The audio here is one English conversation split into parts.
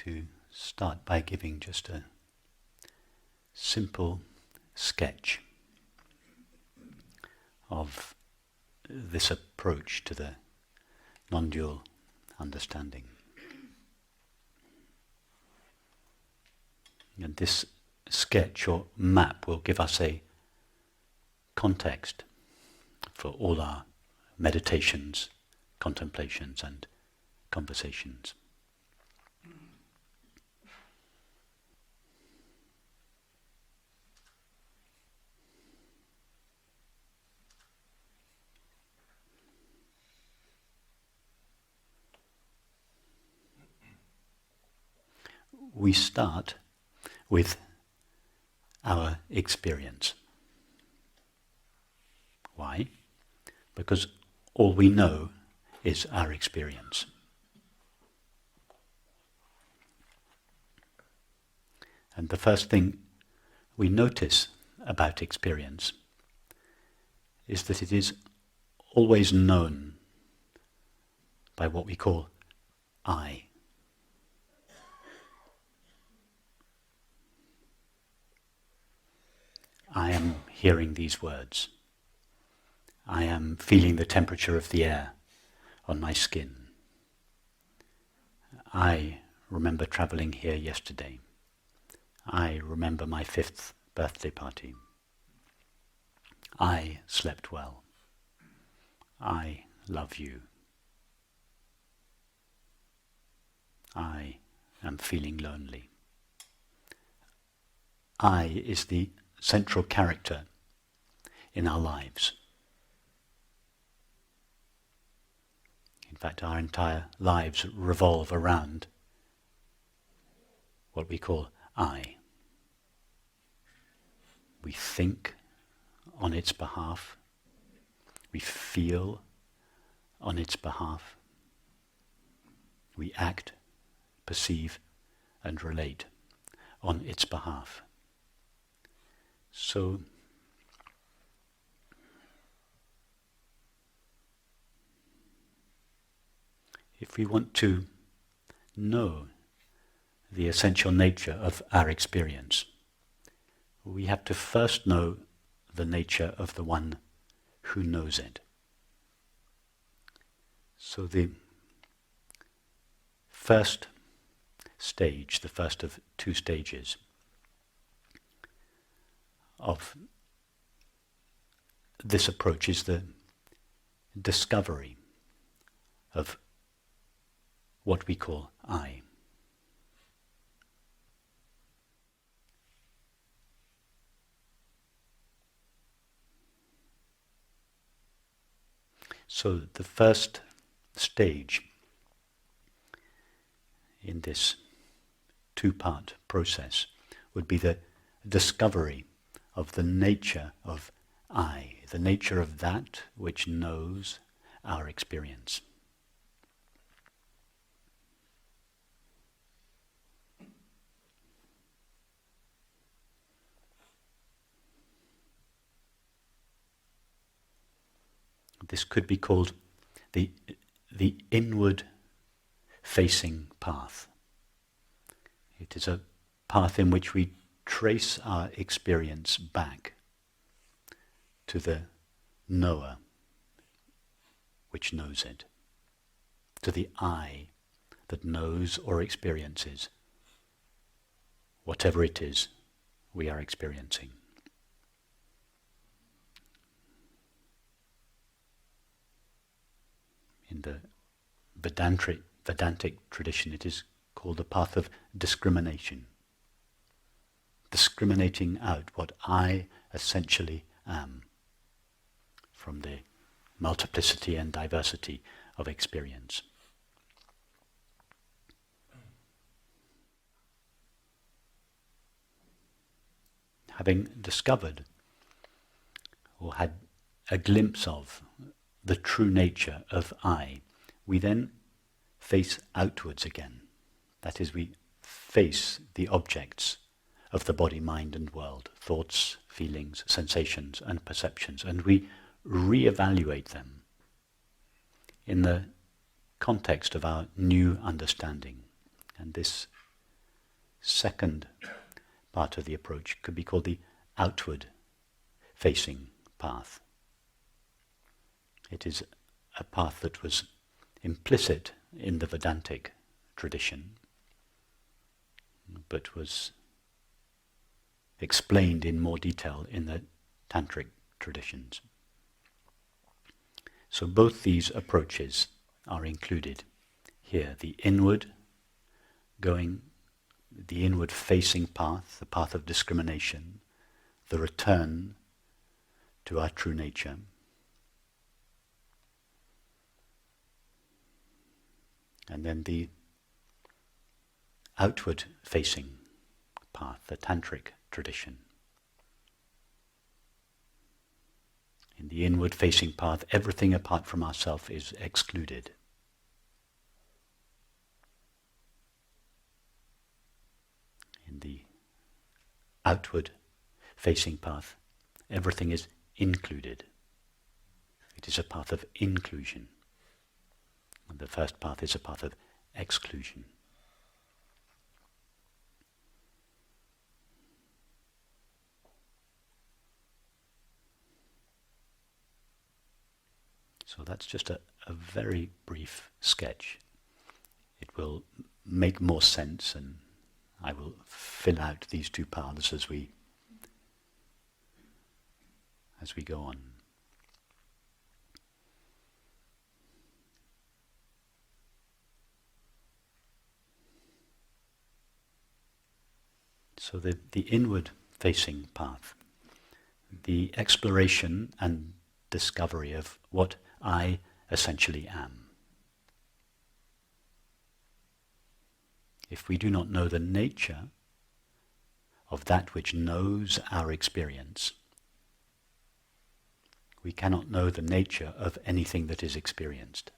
to start by giving just a simple sketch of this approach to the non-dual understanding. And this sketch or map will give us a context for all our meditations, contemplations and conversations. We start with our experience. Why? Because all we know is our experience. And the first thing we notice about experience is that it is always known by what we call I. I am hearing these words. I am feeling the temperature of the air on my skin. I remember travelling here yesterday. I remember my 5th birthday party. I slept well. I love you. I am feeling lonely. I is the central character in our lives. In fact, our entire lives revolve around what we call I. We think on its behalf. We feel on its behalf. We act, perceive, and relate on its behalf. So, if we want to know the essential nature of our experience, we have to first know the nature of the one who knows it. So the first stage, the first of 2 stages of this approach is the discovery of what we call I. So the first stage in this 2-part process would be the discovery of the nature of I, the nature of that which knows our experience. This could be called the inward facing path. It is a path in which we trace our experience back to the knower which knows it, to the I that knows or experiences whatever it is we are experiencing. In the Vedantic tradition, it is called the path of discrimination. Discriminating out what I essentially am from the multiplicity and diversity of experience. Having discovered or had a glimpse of the true nature of I, we then face outwards again. That is, we face the objects of the body, mind and world, thoughts, feelings, sensations and perceptions, and we re-evaluate them in the context of our new understanding. And this second part of the approach could be called the outward facing path. It is a path that was implicit in the Vedantic tradition, but was explained in more detail in the Tantric traditions. So both these approaches are included here. The inward facing path, the path of discrimination, the return to our true nature. And then the outward facing path, the Tantric tradition. In the inward facing path, everything apart from ourself is excluded. In the outward facing path, everything is included. It is a path of inclusion. And the first path is a path of exclusion. So that's just a very brief sketch. It will make more sense, and I will fill out these two paths as we go on. So the inward facing path, the exploration and discovery of what I essentially am. If we do not know the nature of that which knows our experience, we cannot know the nature of anything that is experienced.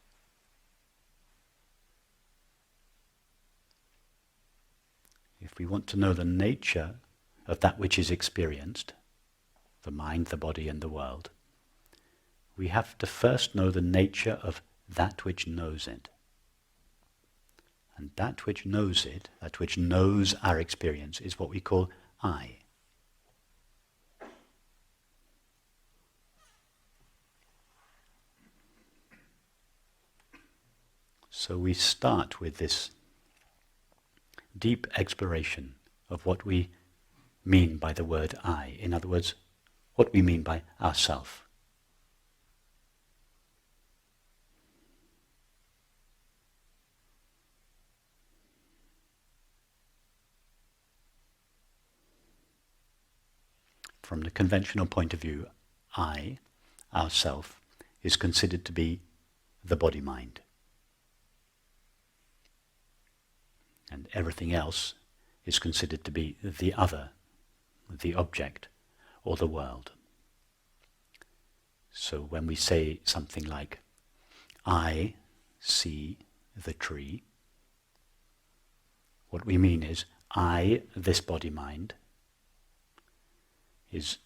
If we want to know the nature of that which is experienced, the mind, the body, and the world, we have to first know the nature of that which knows it. And that which knows it, that which knows our experience, is what we call I. So we start with this deep exploration of what we mean by the word I. In other words, what we mean by ourself. From the conventional point of view, I, ourself, is considered to be the body-mind. And everything else is considered to be the other, the object, or the world. So when we say something like, I see the tree, what we mean is, I, this body-mind, is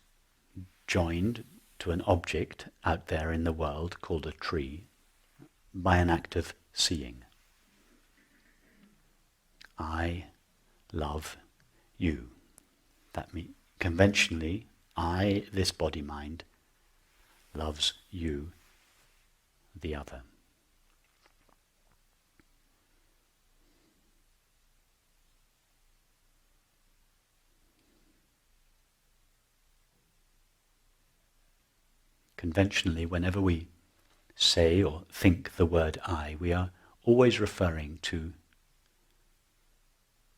joined to an object out there in the world called a tree by an act of seeing. I love you. That means, conventionally, I, this body-mind, loves you, the other. Conventionally, whenever we say or think the word I, we are always referring to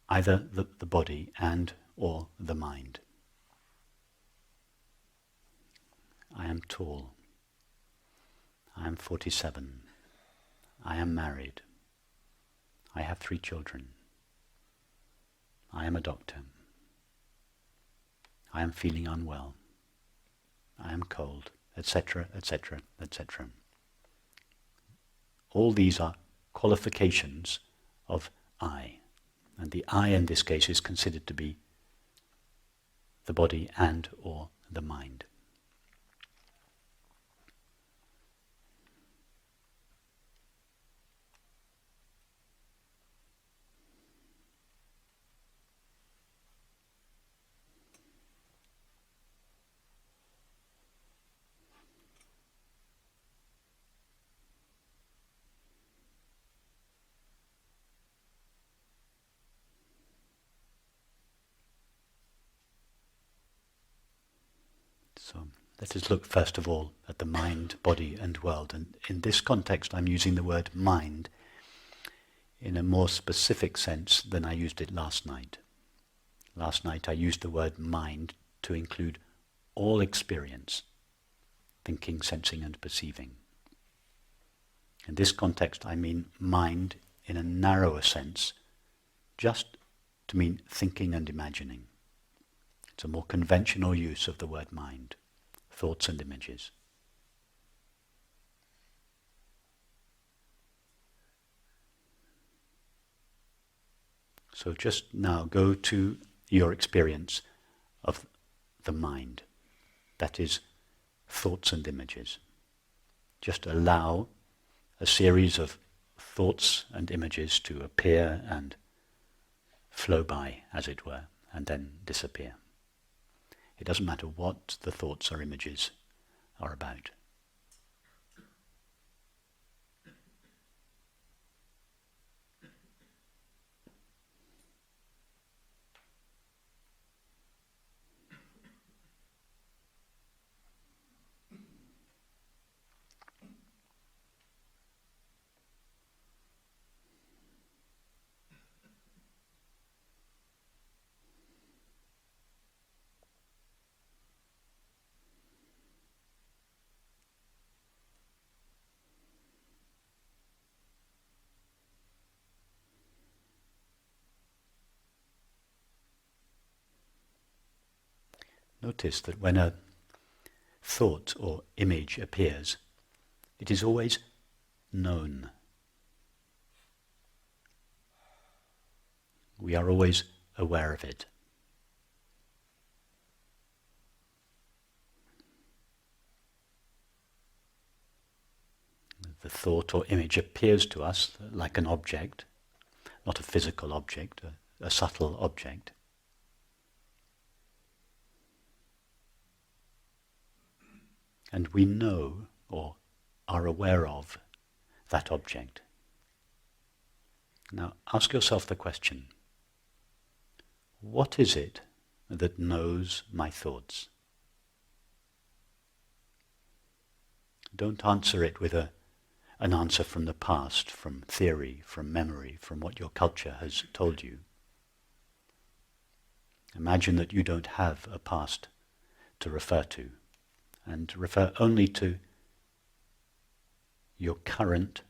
either the body and or the mind. I am tall. I am 47. I am married. I have 3 children. I am a doctor. I am feeling unwell. I am cold, etc., etc., etc. All these are qualifications of I. And the I in this case is considered to be the body and or the mind. So let us look first of all at the mind, body and world. And in this context I'm using the word mind in a more specific sense than I used it last night. Last night I used the word mind to include all experience, thinking, sensing and perceiving. In this context I mean mind in a narrower sense, just to mean thinking and imagining. It's a more conventional use of the word mind, thoughts and images. So just now go to your experience of the mind, that is, thoughts and images. Just allow a series of thoughts and images to appear and flow by, as it were, and then disappear. It doesn't matter what the thoughts or images are about. Notice that when a thought or image appears, it is always known. We are always aware of it. The thought or image appears to us like an object, not a physical object, a subtle object. And we know or are aware of that object. Now ask yourself the question, what is it that knows my thoughts? Don't answer it with an answer from the past, from theory, from memory, from what your culture has told you. Imagine that you don't have a past to refer to, and refer only to your current,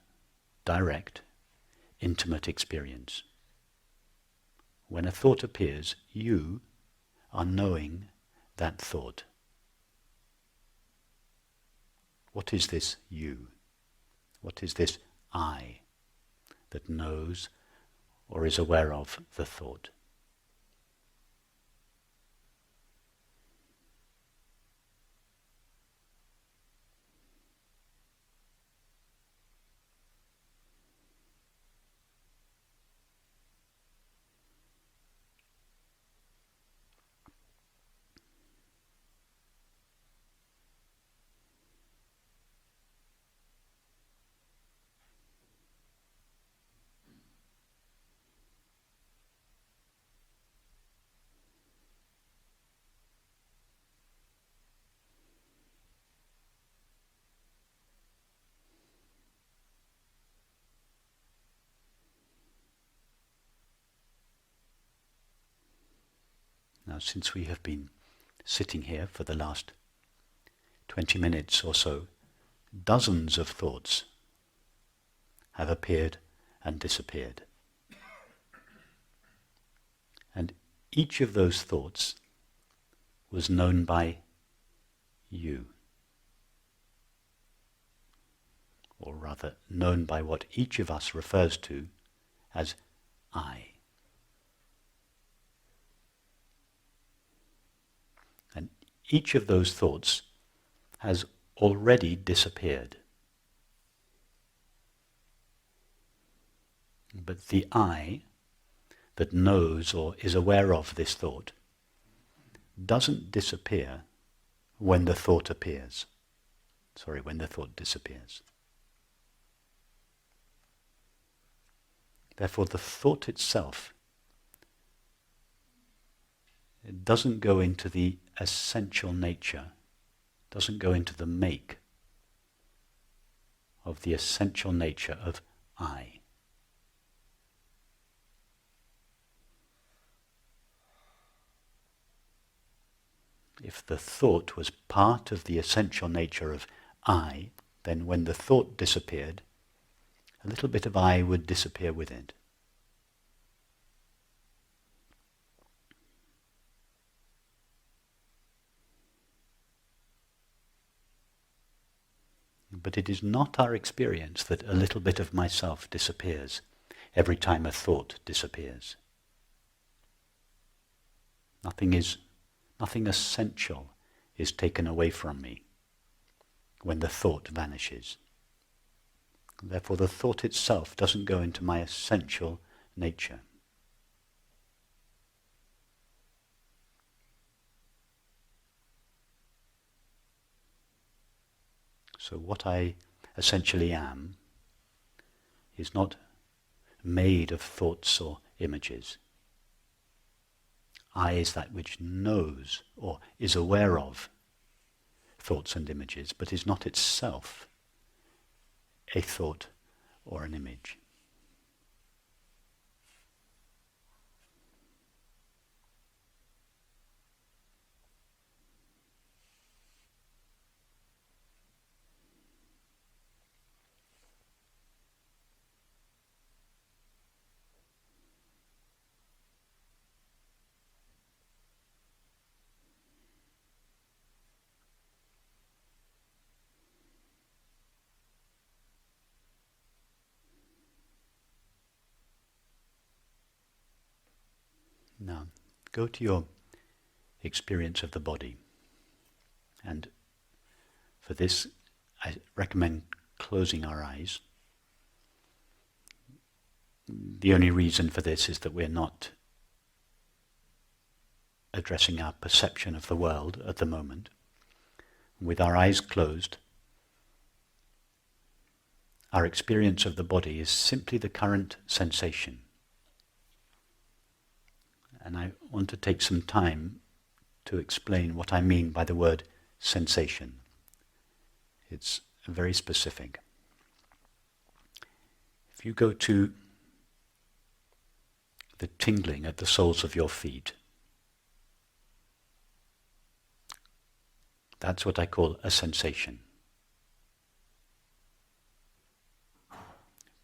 direct, intimate experience. When a thought appears, you are knowing that thought. What is this you? What is this I that knows or is aware of the thought? Now, since we have been sitting here for the last 20 minutes or so, dozens of thoughts have appeared and disappeared. And each of those thoughts was known by you. Or rather, known by what each of us refers to as I. And each of those thoughts has already disappeared. But the I that knows or is aware of this thought doesn't disappear when the thought appears. When the thought disappears. Therefore, the thought itself, it doesn't go into the essential nature doesn't go into the make of the essential nature of I. If the thought was part of the essential nature of I, then when the thought disappeared, a little bit of I would disappear with it. But it is not our experience that a little bit of myself disappears every time a thought disappears. Nothing essential is taken away from me when the thought vanishes. Therefore, the thought itself doesn't go into my essential nature. So what I essentially am is not made of thoughts or images. I is that which knows or is aware of thoughts and images, but is not itself a thought or an image. Now, go to your experience of the body. And for this, I recommend closing our eyes. The only reason for this is that we're not addressing our perception of the world at the moment. With our eyes closed, our experience of the body is simply the current sensation. And I want to take some time to explain what I mean by the word sensation. It's very specific. If you go to the tingling at the soles of your feet, that's what I call a sensation.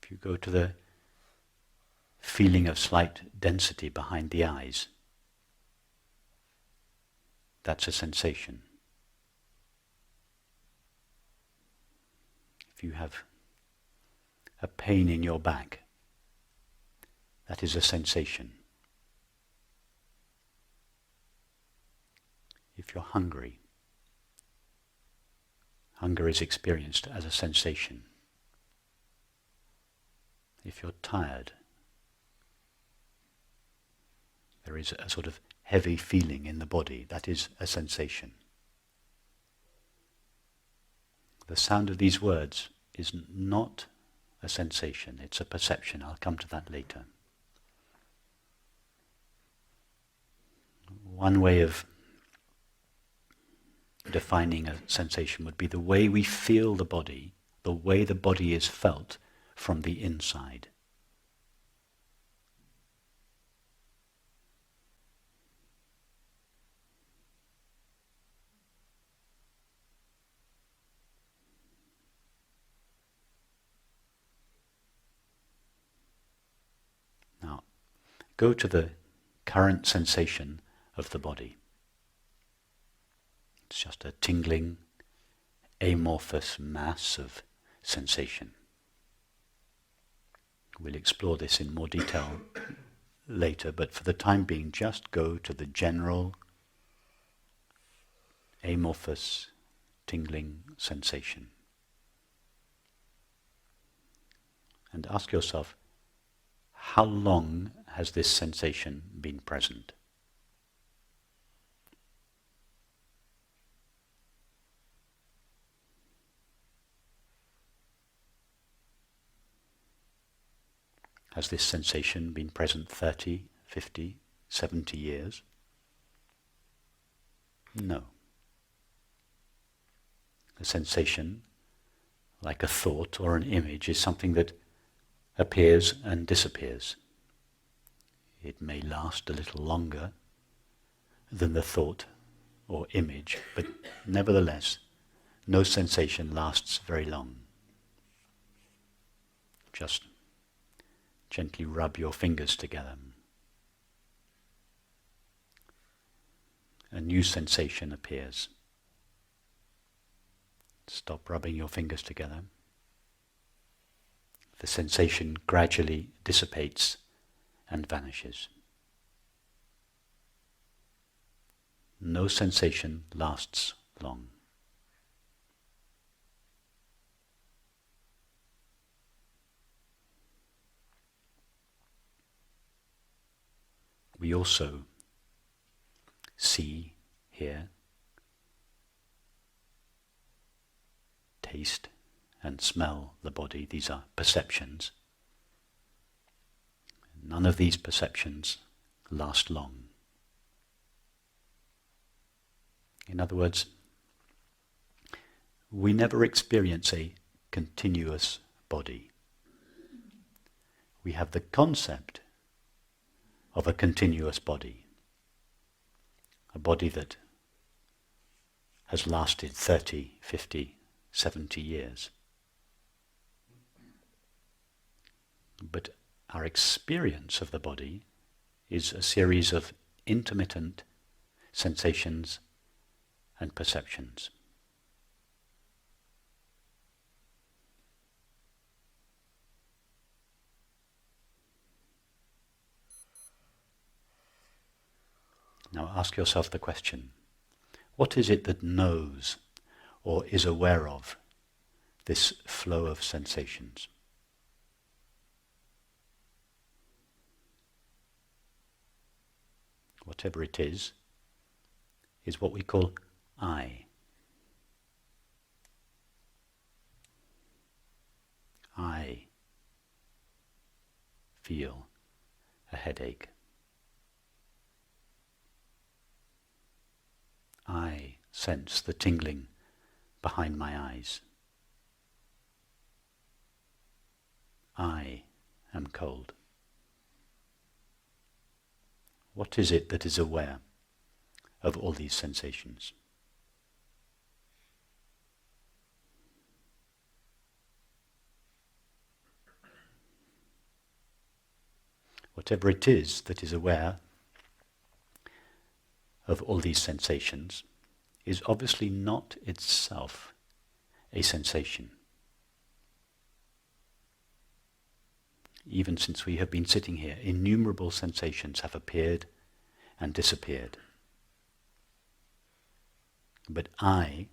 If you go to the feeling of slight density behind the eyes, that's a sensation. If you have a pain in your back, that is a sensation. If you're hungry, hunger is experienced as a sensation. If you're tired, there is a sort of heavy feeling in the body. That is a sensation. The sound of these words is not a sensation, it's a perception. I'll come to that later. One way of defining a sensation would be the way we feel the body, the way the body is felt from the inside. Now, go to the current sensation of the body. It's just a tingling, amorphous mass of sensation. We'll explore this in more detail later, but for the time being, just go to the general, amorphous, tingling sensation. And ask yourself, how long has this sensation been present? Has this sensation been present 30, 50, 70 years? No. A sensation, like a thought or an image, is something that appears and disappears. It may last a little longer than the thought or image, but nevertheless, no sensation lasts very long. Just gently rub your fingers together. A new sensation appears. Stop rubbing your fingers together. The sensation gradually dissipates and vanishes. No sensation lasts long. We also see, hear, taste and smell the body. These are perceptions. None of these perceptions last long. In other words, we never experience a continuous body. We have the concept of a continuous body, a body that has lasted 30, 50, 70 years. But our experience of the body is a series of intermittent sensations and perceptions. Now ask yourself the question, what is it that knows or is aware of this flow of sensations? Whatever it is what we call I. I feel a headache. I sense the tingling behind my eyes. I am cold. What is it that is aware of all these sensations? Whatever it is that is aware of all these sensations is obviously not itself a sensation. Even since we have been sitting here, innumerable sensations have appeared and disappeared. But I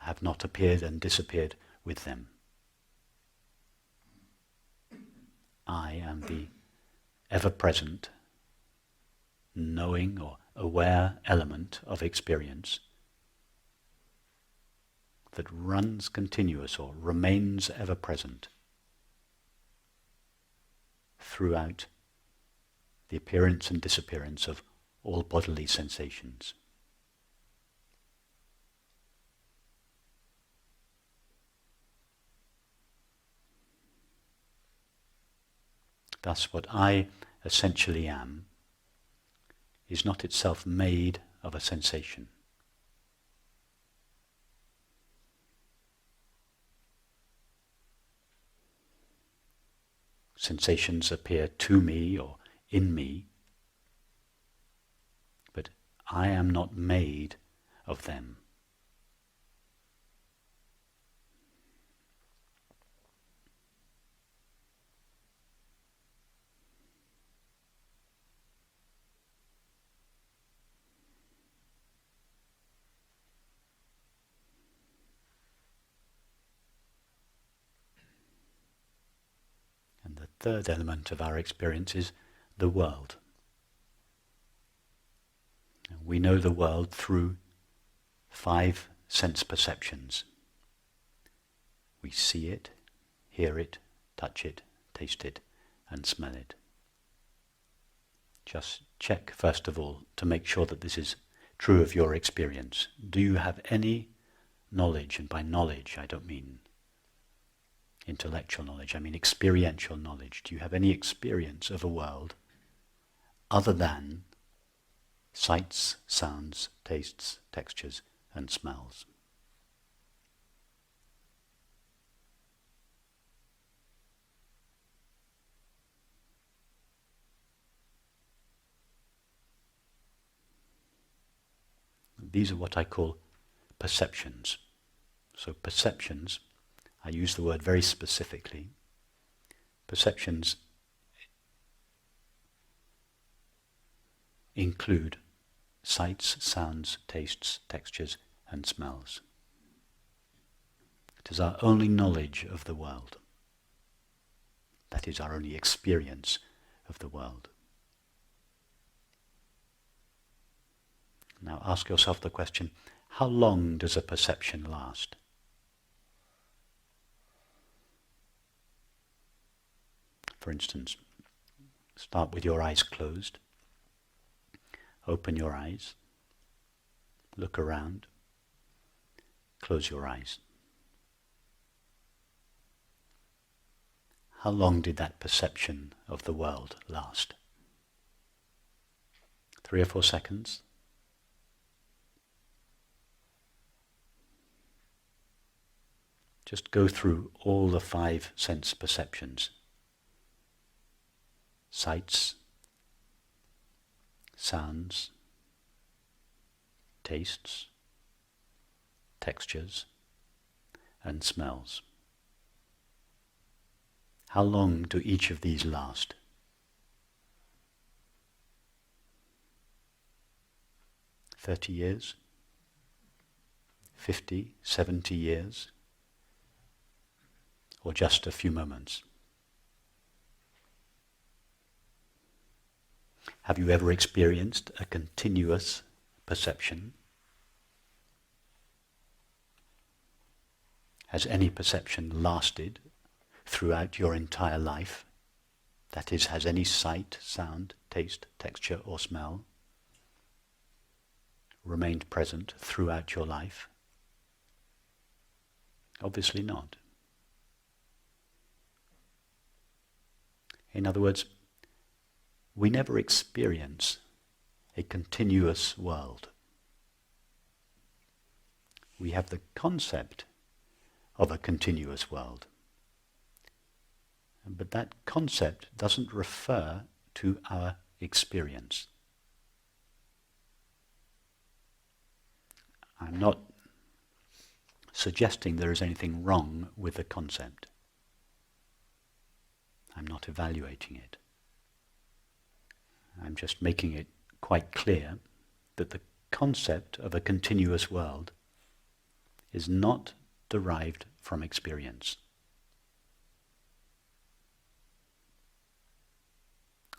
have not appeared and disappeared with them. I am the ever-present, knowing or aware element of experience that runs continuous or remains ever-present throughout the appearance and disappearance of all bodily sensations. Thus, what I essentially am is not itself made of a sensation. Sensations appear to me or in me, but I am not made of them. And the third element of our experience is the world. We know the world through 5 sense perceptions. We see it, hear it, touch it, taste it, and smell it. Just check, first of all, to make sure that this is true of your experience. Do you have any knowledge, and by knowledge I don't mean intellectual knowledge, I mean experiential knowledge. Do you have any experience of a world other than sights, sounds, tastes, textures, and smells? These are what I call perceptions. So perceptions, I use the word very specifically. Perceptions include sights, sounds, tastes, textures, and smells. It is our only knowledge of the world. That is our only experience of the world. Now ask yourself the question, how long does a perception last? For instance, start with your eyes closed. Open your eyes. Look around. Close your eyes. How long did that perception of the world last? 3 or 4 seconds? Just go through all the 5 sense perceptions. Sights, sounds, tastes, textures, and smells. How long do each of these last? 30 years? 50, 70 years? Or just a few moments? Have you ever experienced a continuous perception? Has any perception lasted throughout your entire life? That is, has any sight, sound, taste, texture, or smell remained present throughout your life? Obviously not. In other words, we never experience a continuous world. We have the concept of a continuous world. But that concept doesn't refer to our experience. I'm not suggesting there is anything wrong with the concept. I'm not evaluating it. I'm just making it quite clear that the concept of a continuous world is not derived from experience.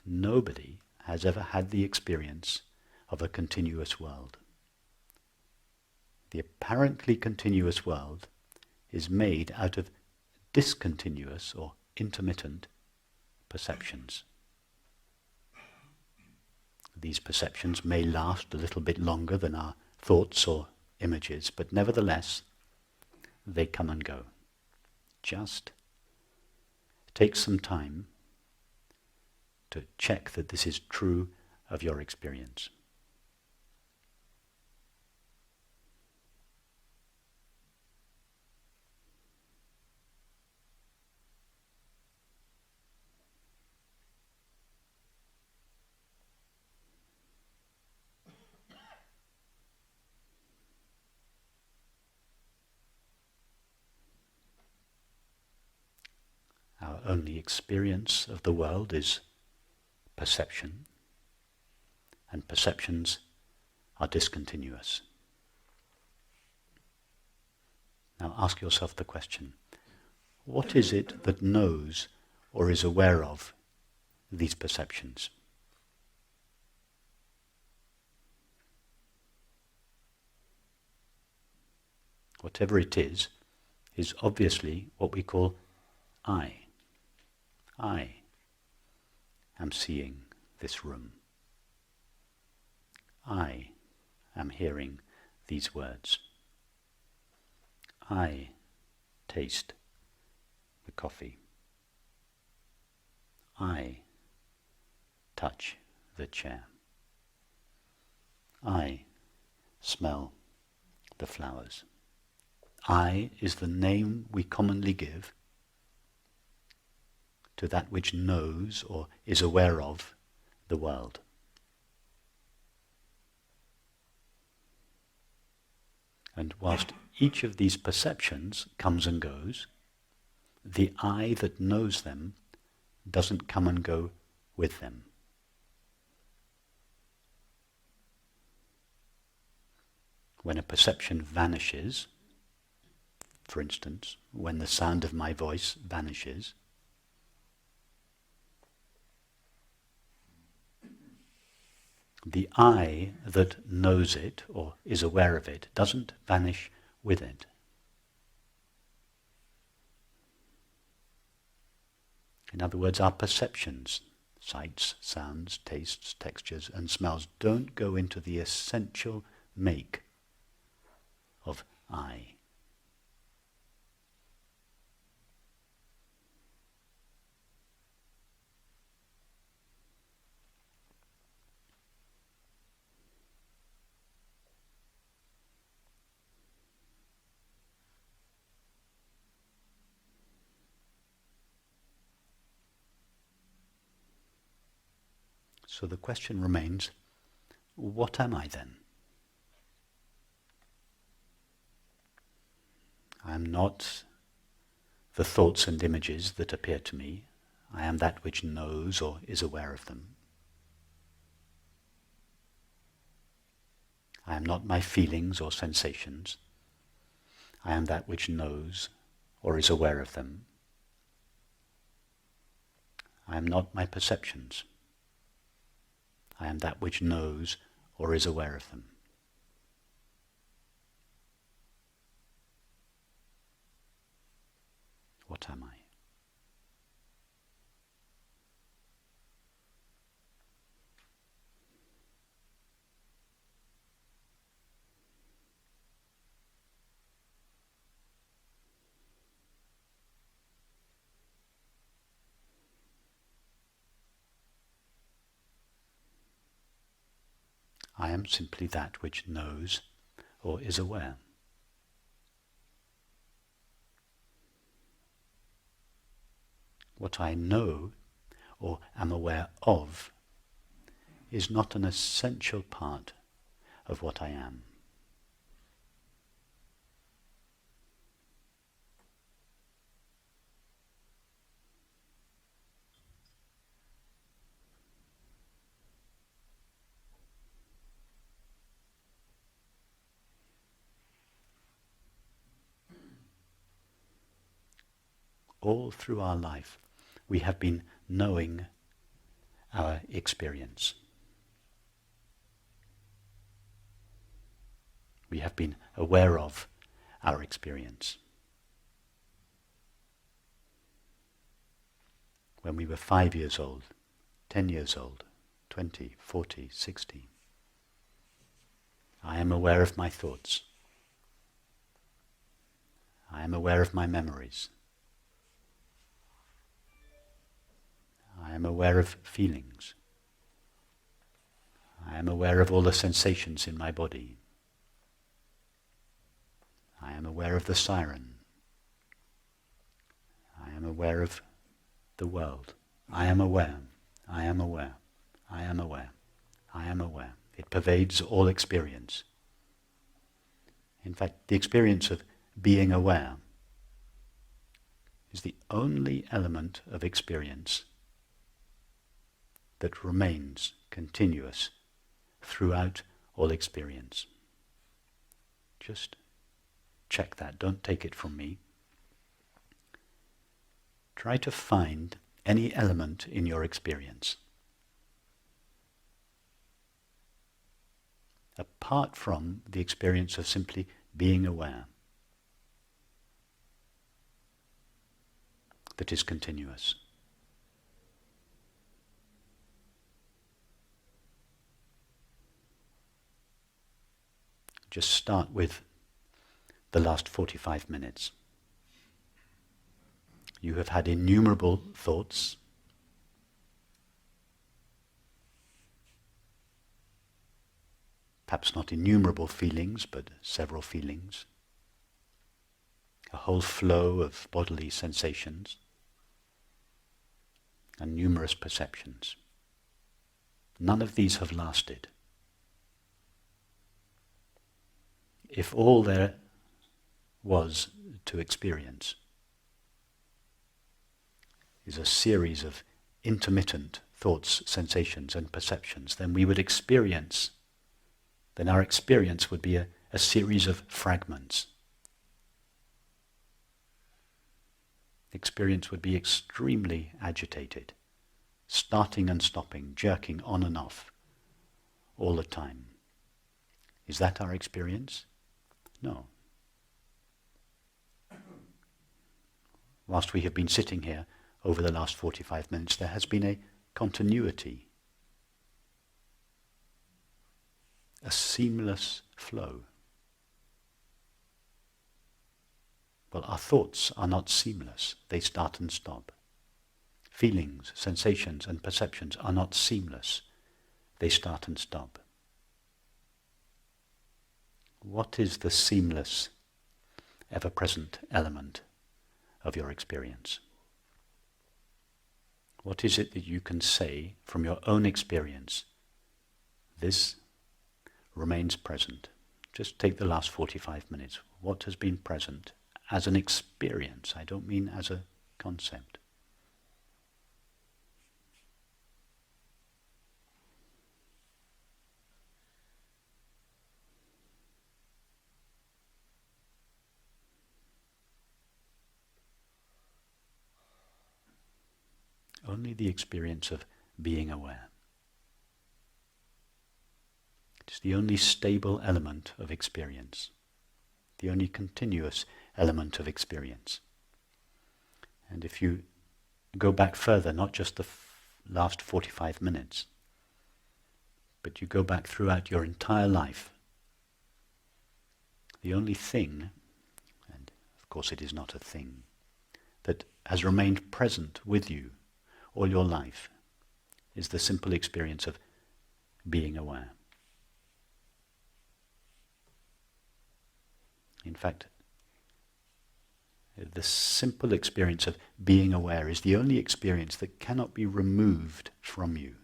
Nobody has ever had the experience of a continuous world. The apparently continuous world is made out of discontinuous or intermittent perceptions. These perceptions may last a little bit longer than our thoughts or images, but nevertheless, they come and go. Just take some time to check that this is true of your experience. Our only experience of the world is perception, and perceptions are discontinuous. Now ask yourself the question, what is it that knows or is aware of these perceptions? Whatever it is obviously what we call I. I am seeing this room. I am hearing these words. I taste the coffee. I touch the chair. I smell the flowers. I is the name we commonly give to that which knows or is aware of the world. And whilst each of these perceptions comes and goes, the I that knows them doesn't come and go with them. When a perception vanishes, for instance, when the sound of my voice vanishes, the I that knows it or is aware of it doesn't vanish with it. In other words, our perceptions, sights, sounds, tastes, textures, and smells don't go into the essential make of I. So the question remains, what am I then? I am not the thoughts and images that appear to me. I am that which knows or is aware of them. I am not my feelings or sensations. I am that which knows or is aware of them. I am not my perceptions. I am that which knows or is aware of them. What am I? I am simply that which knows or is aware. What I know or am aware of is not an essential part of what I am. All through our life, we have been knowing our experience. We have been aware of our experience. When we were 5 years old, 10 years old, 20, 40, 60, I am aware of my thoughts. I am aware of my memories. I am aware of feelings. I am aware of all the sensations in my body. I am aware of the siren. I am aware of the world. I am aware. I am aware. I am aware. I am aware. It pervades all experience. In fact, the experience of being aware is the only element of experience that remains continuous throughout all experience. Just check that. Don't take it from me. Try to find any element in your experience, apart from the experience of simply being aware, that is continuous. Just start with the last 45 minutes. You have had innumerable thoughts, perhaps not innumerable feelings, but several feelings, a whole flow of bodily sensations, and numerous perceptions. None of these have lasted. If all there was to experience is a series of intermittent thoughts, sensations, and perceptions, then our experience would be a series of fragments. Experience would be extremely agitated, starting and stopping, jerking on and off all the time. Is that our experience? No. Whilst we have been sitting here over the last 45 minutes, there has been a continuity, a seamless flow. Well, our thoughts are not seamless. They start and stop. Feelings, sensations, and perceptions are not seamless. They start and stop. What is the seamless, ever-present element of your experience? What is it that you can say from your own experience? This remains present. Just take the last 45 minutes. What has been present as an experience? I don't mean as a concept. Only the experience of being aware. It's the only stable element of experience, the only continuous element of experience. And if you go back further, not just the last 45 minutes, but you go back throughout your entire life, the only thing, and of course it is not a thing, that has remained present with you all your life is the simple experience of being aware. In fact, the simple experience of being aware is the only experience that cannot be removed from you.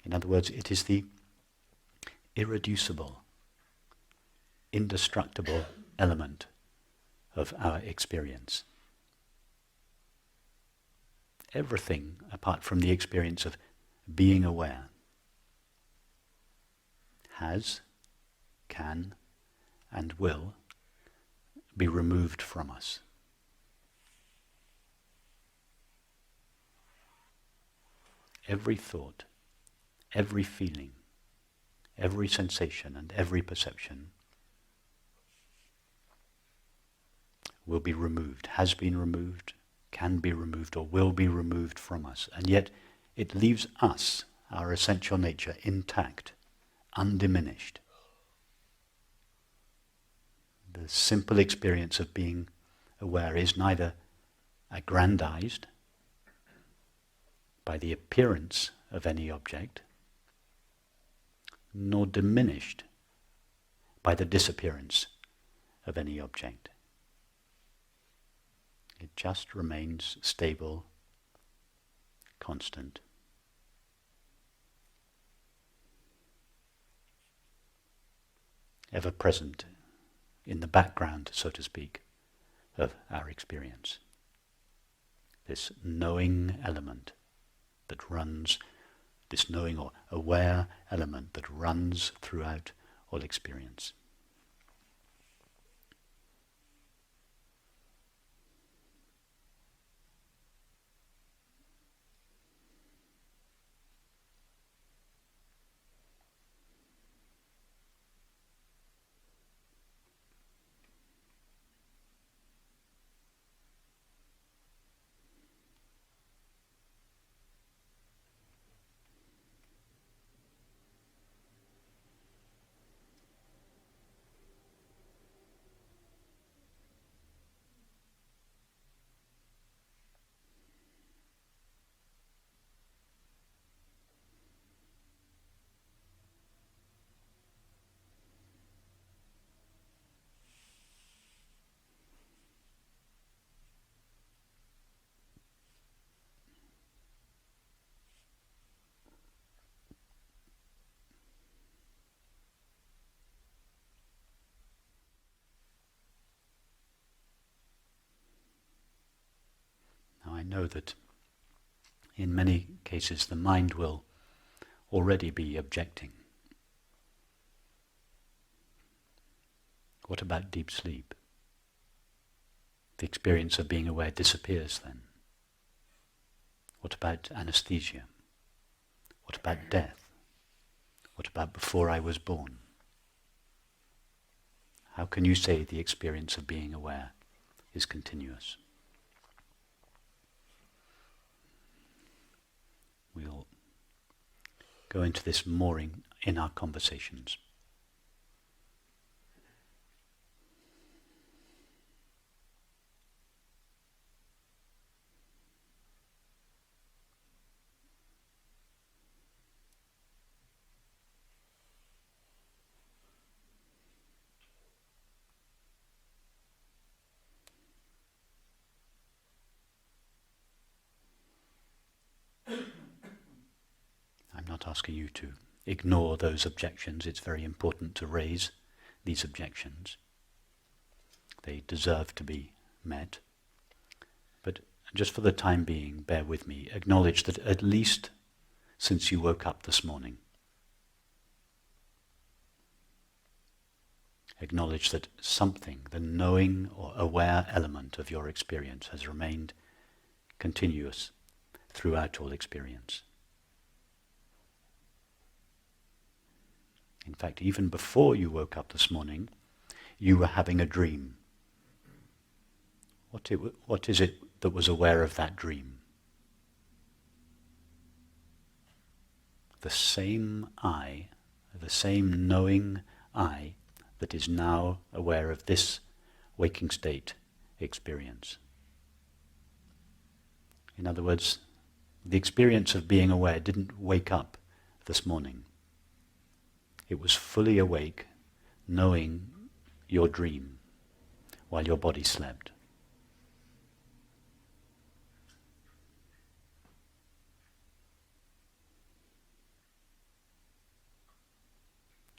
In other words, it is the irreducible, indestructible element of our experience. Everything apart from the experience of being aware has, can, and will be removed from us. Every thought, every feeling, every sensation and every perception will be removed, has been removed, can be removed, or will be removed from us. And yet it leaves us, our essential nature, intact, undiminished. The simple experience of being aware is neither aggrandized by the appearance of any object, nor diminished by the disappearance of any object. It just remains stable, constant. Ever present in the background, so to speak, of our experience. This knowing element that runs, this knowing or aware element that runs throughout all experience. I know that in many cases the mind will already be objecting. What about deep sleep? The experience of being aware disappears then. What about anesthesia? What about death? What about before I was born? How can you say the experience of being aware is continuous? We'll go into this more in our conversations. I'm not asking you to ignore those objections. It's very important to raise these objections. They deserve to be met. But just for the time being, bear with me. Acknowledge that at least since you woke up this morning, acknowledge that something, the knowing or aware element of your experience, has remained continuous throughout all experience. In fact, even before you woke up this morning, you were having a dream. What is it that was aware of that dream? The same I, the same knowing I, that is now aware of this waking state experience. In other words, the experience of being aware didn't wake up this morning. It was fully awake, knowing your dream while your body slept.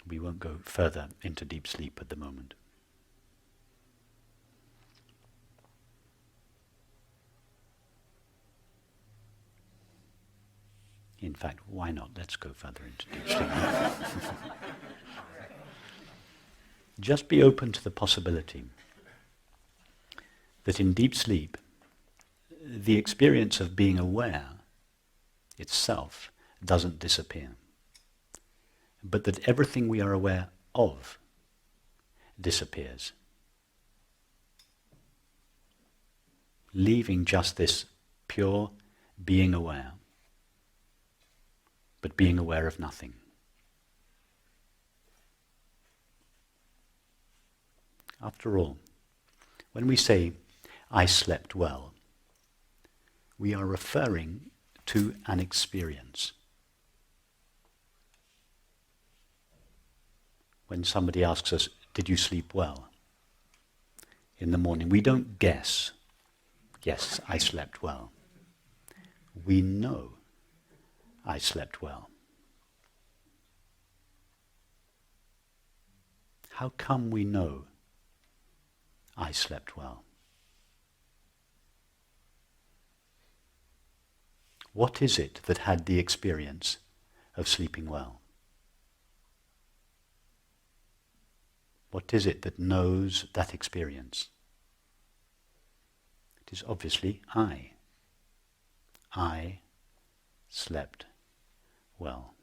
We won't go further into deep sleep at the moment. In fact, why not? Let's go further into deep sleep. Just be open to the possibility that in deep sleep, the experience of being aware itself doesn't disappear, but that everything we are aware of disappears, leaving just this pure being aware, but being aware of nothing. After all, when we say, I slept well, we are referring to an experience. When somebody asks us, did you sleep well? In the morning, we don't guess, yes, I slept well. We know I slept well. How come we know I slept well? What is it that had the experience of sleeping well? What is it that knows that experience? It is obviously I. I slept well.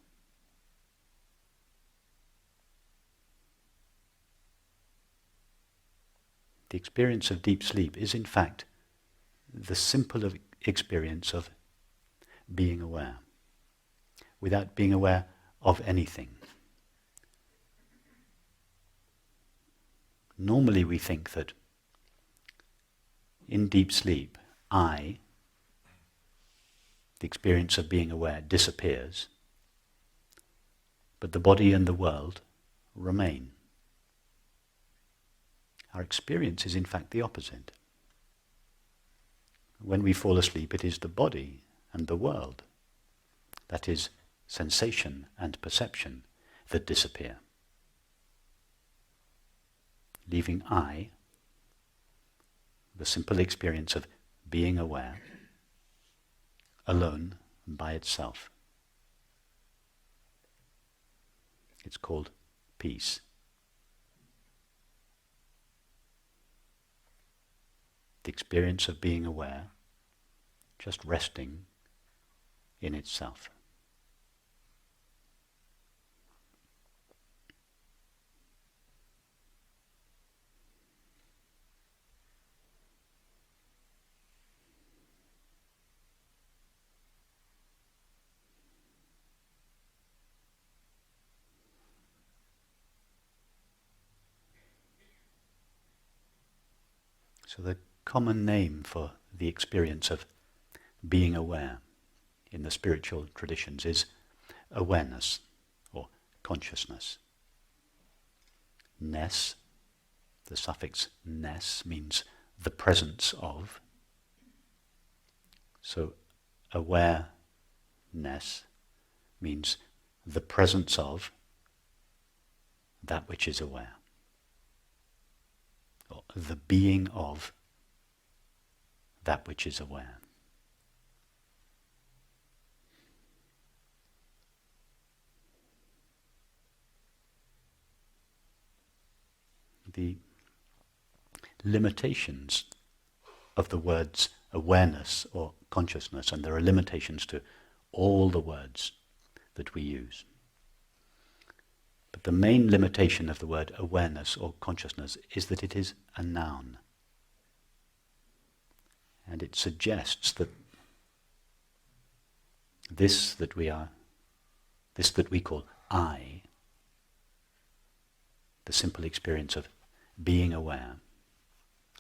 The experience of deep sleep is in fact the simple experience of being aware, without being aware of anything. Normally we think that in deep sleep, the experience of being aware, disappears, but the body and the world remain. Our experience is in fact the opposite. When we fall asleep, it is the body and the world, that is, sensation and perception, that disappear, leaving the simple experience of being aware, alone by itself. It's called peace. The experience of being aware, just resting in itself. So the common name for the experience of being aware in the spiritual traditions is awareness or consciousness. Ness, the suffix ness, means the presence of. So awareness means the presence of that which is aware, or the being of that which is aware. The limitations of the words awareness or consciousness, and there are limitations to all the words that we use. But the main limitation of the word awareness or consciousness is that it is a noun. And it suggests that this that we call I, the simple experience of being aware,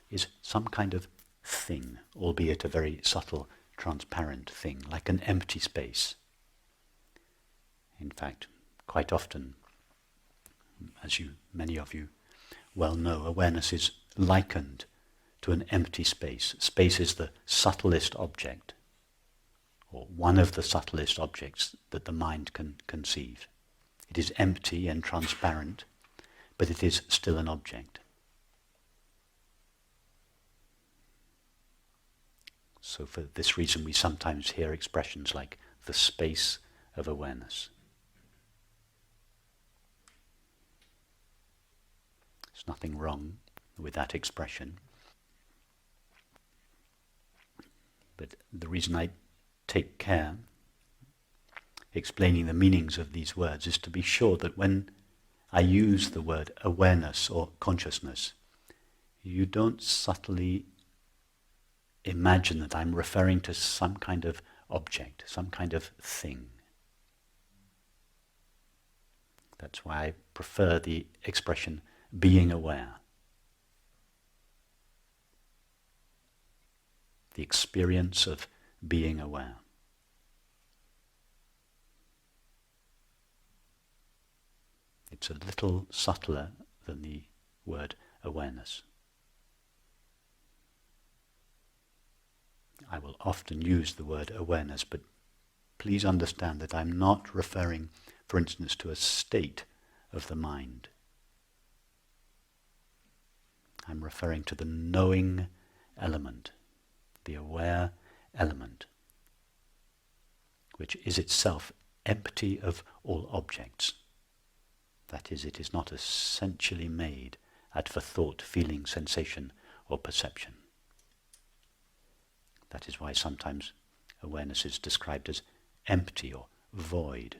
is some kind of thing, albeit a very subtle, transparent thing, like an empty space. In fact, quite often, as many of you well know, awareness is likened to an empty space. Space is the subtlest object, or one of the subtlest objects that the mind can conceive. It is empty and transparent, but it is still an object. So for this reason we sometimes hear expressions like the space of awareness. There's nothing wrong with that expression. But the reason I take care explaining the meanings of these words is to be sure that when I use the word awareness or consciousness, you don't subtly imagine that I'm referring to some kind of object, some kind of thing. That's why I prefer the expression being aware. The experience of being aware. It's a little subtler than the word awareness. I will often use the word awareness, but please understand that I'm not referring, for instance, to a state of the mind. I'm referring to the knowing element, the aware element, which is itself empty of all objects. That is, it is not essentially made out for thought, feeling, sensation, or perception. That is why sometimes awareness is described as empty or void.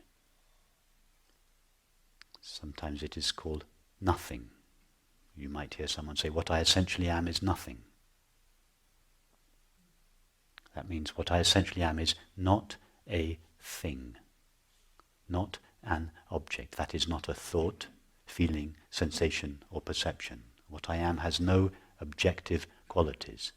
Sometimes it is called nothing. You might hear someone say, what I essentially am is nothing. That means what I essentially am is not a thing, not an object. That is not a thought, feeling, sensation, or perception. What I am has no objective qualities.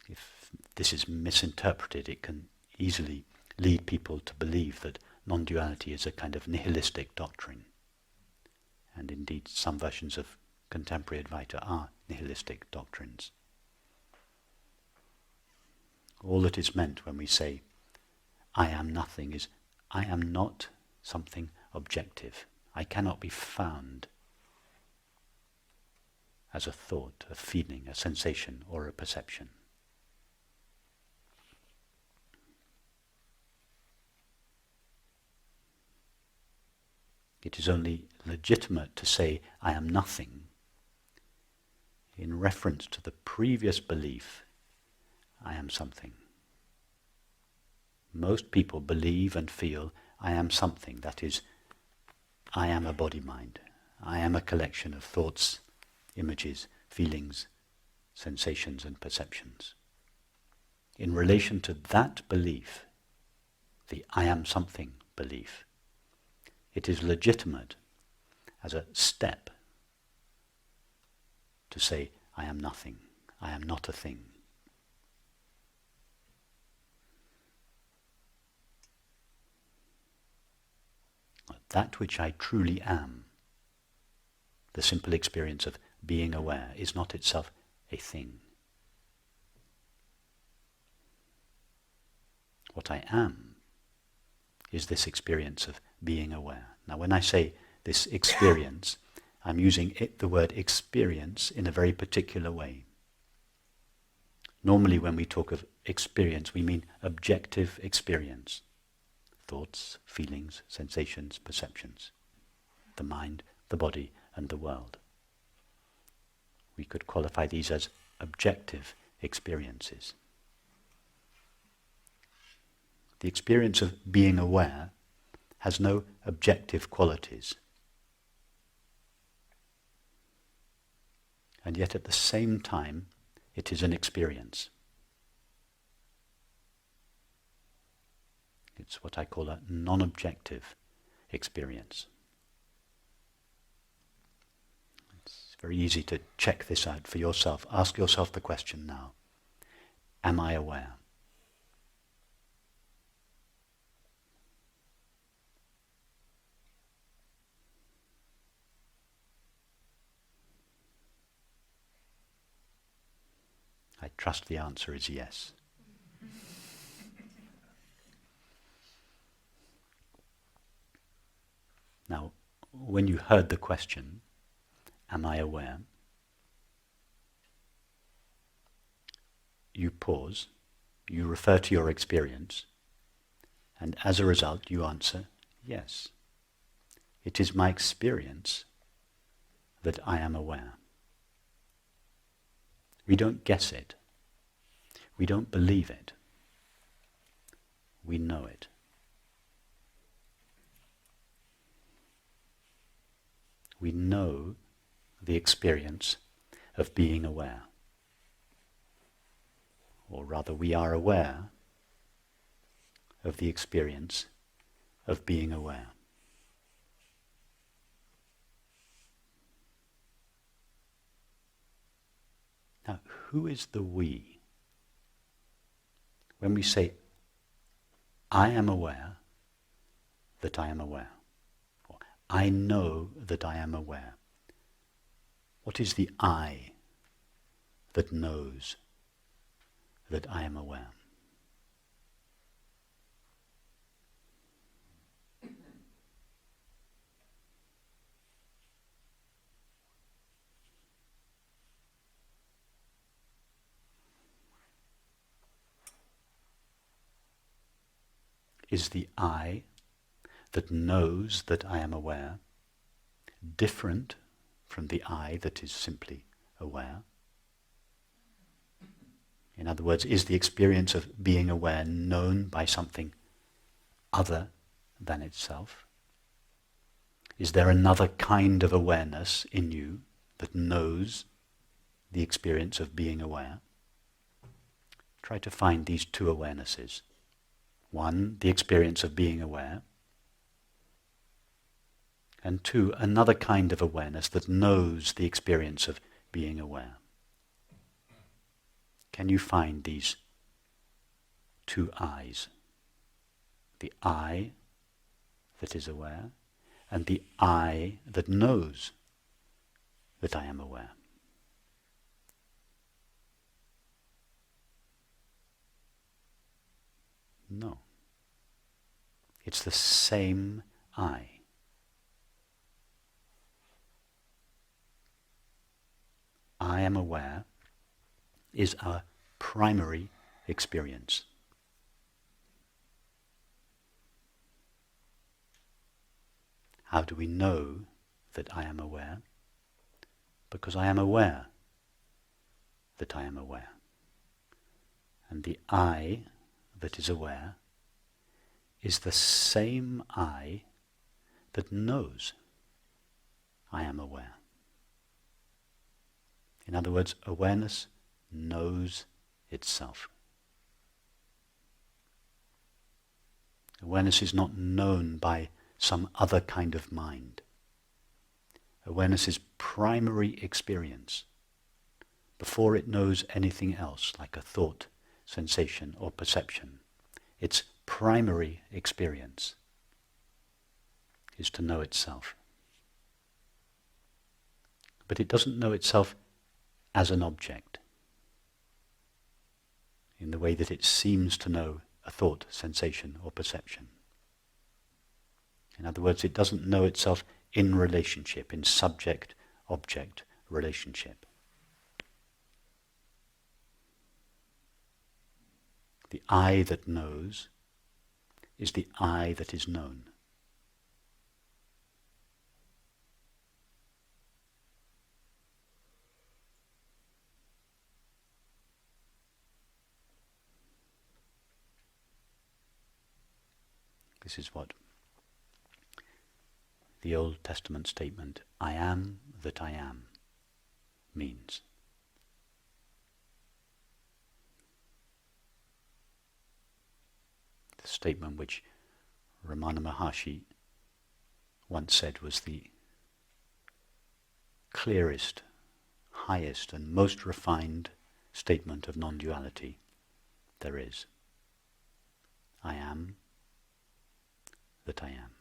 If this is misinterpreted, it can easily lead people to believe that non-duality is a kind of nihilistic doctrine. And indeed, some versions of contemporary Advaita are nihilistic doctrines. All that is meant when we say, I am nothing, is I am not something objective. I cannot be found. as a thought, a feeling, a sensation, or a perception. It is only legitimate to say, I am nothing, in reference to the previous belief, I am something. Most people believe and feel, I am something. That is, I am a body-mind. I am a collection of thoughts, images, feelings, sensations and perceptions. In relation to that belief, the I am something belief, it is legitimate as a step to say, I am nothing, I am not a thing. That which I truly am, the simple experience of being aware, is not itself a thing. What I am is this experience of being aware. Now when I say this experience, I'm using the word experience in a very particular way. Normally when we talk of experience, we mean objective experience. Thoughts, feelings, sensations, perceptions. The mind, the body, and the world. We could qualify these as objective experiences. The experience of being aware has no objective qualities. And yet at the same time, it is an experience. It's what I call a non-objective experience. It's very easy to check this out for yourself. Ask yourself the question now. Am I aware? I trust the answer is yes. Now, when you heard the question, am I aware? You pause, you refer to your experience, and as a result you answer, yes. It is my experience that I am aware. We don't guess it. We don't believe it. We know it. We know the experience of being aware. Or rather, we are aware of the experience of being aware. Now, who is the we? When we say, I am aware that I am aware, or I know that I am aware, what is the I that knows that I am aware? Is the I that knows that I am aware different from the I that is simply aware? In other words, is the experience of being aware known by something other than itself? Is there another kind of awareness in you that knows the experience of being aware? Try to find these two awarenesses. One, the experience of being aware, and two, another kind of awareness that knows the experience of being aware. Can you find these two I's? The I that is aware, and the I that knows that I am aware. No. It's the same I. I am aware is our primary experience. How do we know that I am aware? Because I am aware that I am aware. And the I that is aware is the same I that knows I am aware. In other words, awareness knows itself. Awareness is not known by some other kind of mind. Awareness is primary experience before it knows anything else, like a thought, sensation, or perception. Its primary experience is to know itself. But it doesn't know itself as an object, in the way that it seems to know a thought, sensation, or perception. In other words, it doesn't know itself in relationship, in subject-object relationship. The I that knows is the I that is known. This is what the Old Testament statement, I am that I am, means. The statement which Ramana Maharshi once said was the clearest, highest and most refined statement of non-duality there is. I am that I am.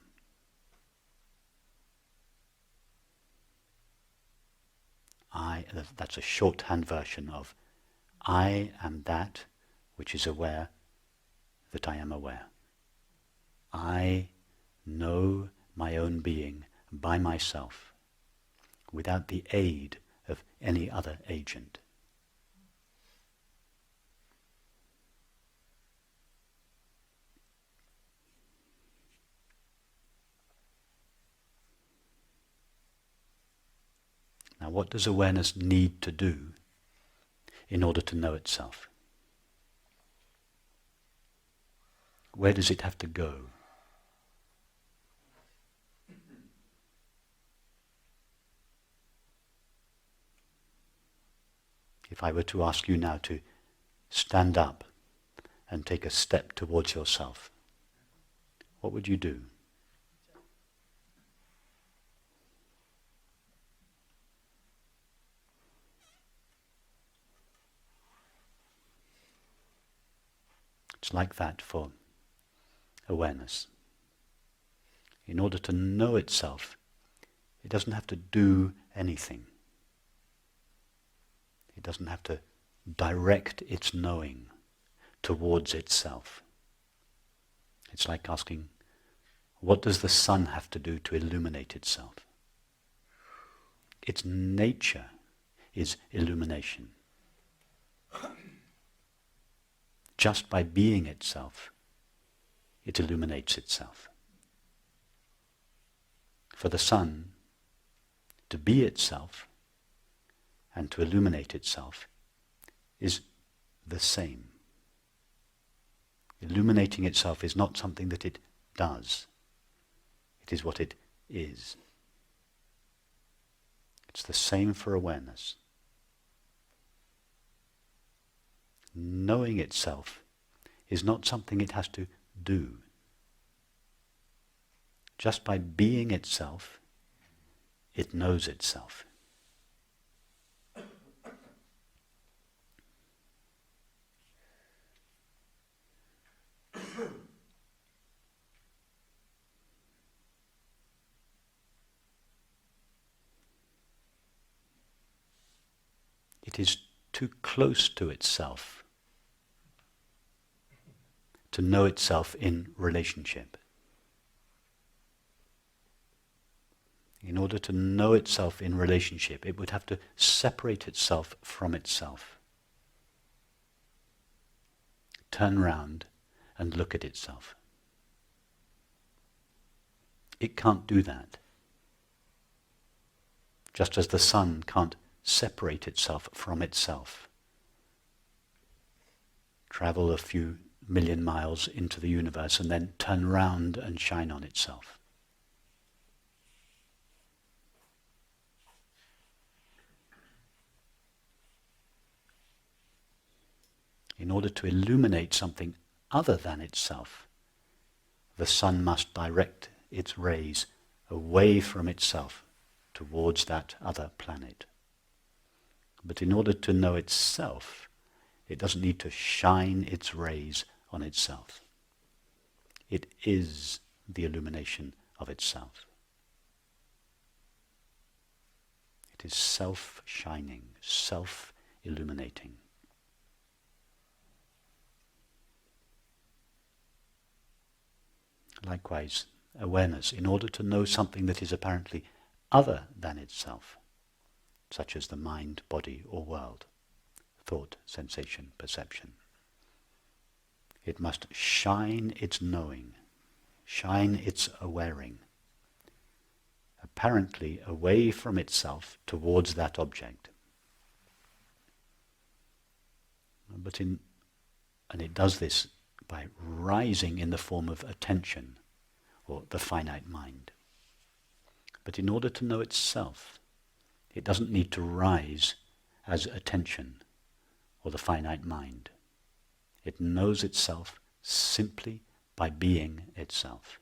That's a shorthand version of I am that which is aware that I am aware. I know my own being by myself without the aid of any other agent. Now, what does awareness need to do in order to know itself? Where does it have to go? If I were to ask you now to stand up and take a step towards yourself, what would you do? It's like that for awareness. In order to know itself, it doesn't have to do anything. It doesn't have to direct its knowing towards itself. It's like asking, what does the sun have to do to illuminate itself? Its nature is illumination. Just by being itself, it illuminates itself. For the sun to be itself and to illuminate itself is the same. Illuminating itself is not something that it does. It is what it is. It's the same for awareness. Knowing itself is not something it has to do. Just by being itself, it knows itself. It is too close to itself to know itself in relationship. In order to know itself in relationship, it would have to separate itself from itself. Turn round and look at itself. It can't do that. Just as the sun can't separate itself from itself. Travel a few million miles into the universe and then turn round and shine on itself. In order to illuminate something other than itself, the sun must direct its rays away from itself towards that other planet. But in order to know itself, it doesn't need to shine its rays on itself. It is the illumination of itself. It is self-shining, self-illuminating. Likewise, awareness, in order to know something that is apparently other than itself, such as the mind, body, or world, thought, sensation, perception. It must shine its knowing, shine its awaring, apparently away from itself towards that object. And it does this by rising in the form of attention, or the finite mind. But in order to know itself, it doesn't need to rise as attention, or the finite mind. It knows itself simply by being itself.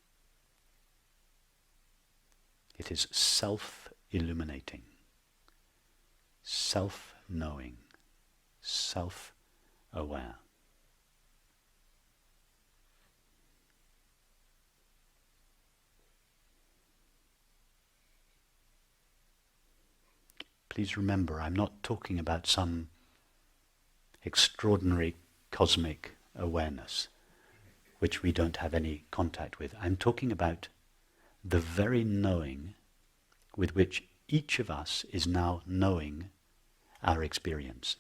It is self-illuminating, self-knowing, self-aware. Please remember, I'm not talking about some extraordinary cosmic awareness which we don't have any contact with. I'm talking about the very knowing with which each of us is now knowing our experience.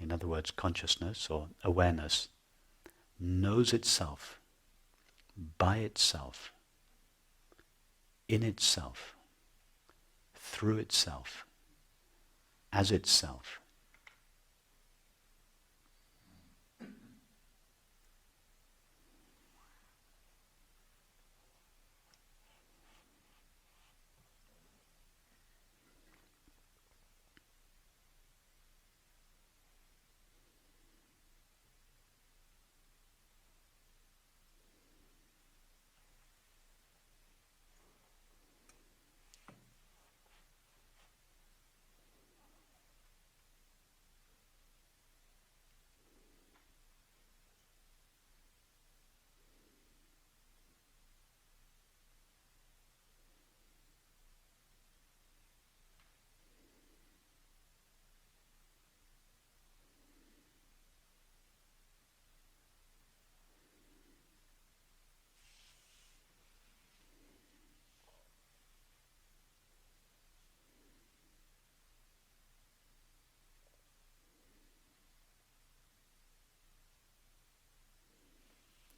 In other words, consciousness or awareness knows itself, by itself, in itself, through itself, as itself.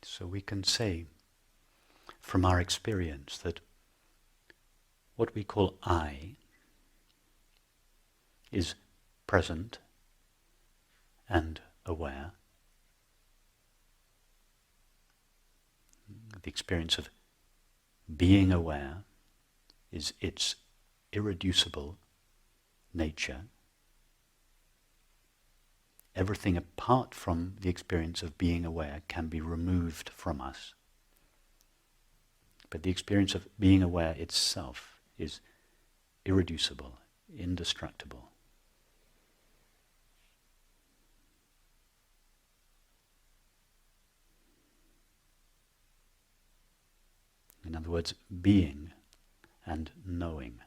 So we can say from our experience that what we call I is present and aware. The experience of being aware is its irreducible nature. Everything apart from the experience of being aware can be removed from us. But the experience of being aware itself is irreducible, indestructible. In other words, being and knowing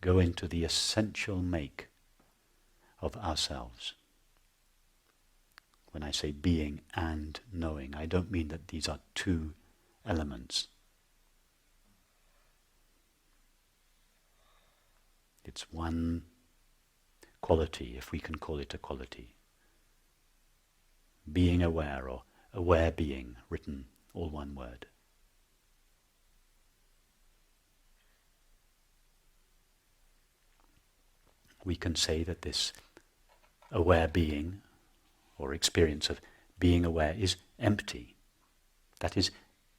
go into the essential make of ourselves. When I say being and knowing, I don't mean that these are two elements. It's one quality, if we can call it a quality. Being aware, or aware being, written all one word. We can say that this aware being, or experience of being aware, is empty. That is,